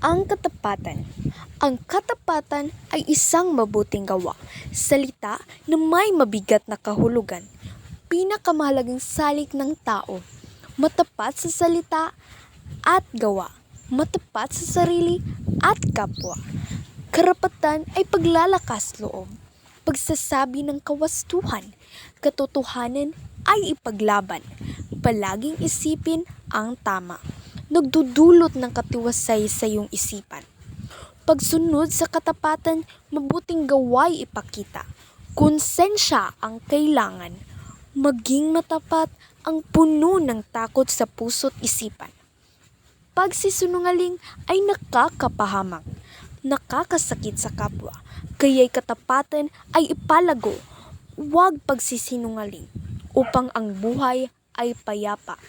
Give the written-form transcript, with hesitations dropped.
Ang katapatan. Ang katapatan ay isang mabuting gawa, salita na may mabigat na kahulugan. Pinakamahalagang salik ng tao, matapat sa salita at gawa, matapat sa sarili at kapwa. Karapatan ay paglalakas loob, pagsasabi ng kawastuhan, katotohanan ay ipaglaban, palaging isipin ang tama, nagdudulot ng katiwasay sa iyong isipan. Pagsunod sa katapatan, mabuting gawa'y ipakita. Konsensya ang kailangan. Maging matapat ang puno ng takot sa puso't isipan. Pagsisinungaling ay nakakapahamak, nakakasakit sa kapwa. Kaya'y katapatan ay ipalago, huwag pagsisinungaling, upang ang buhay ay payapa.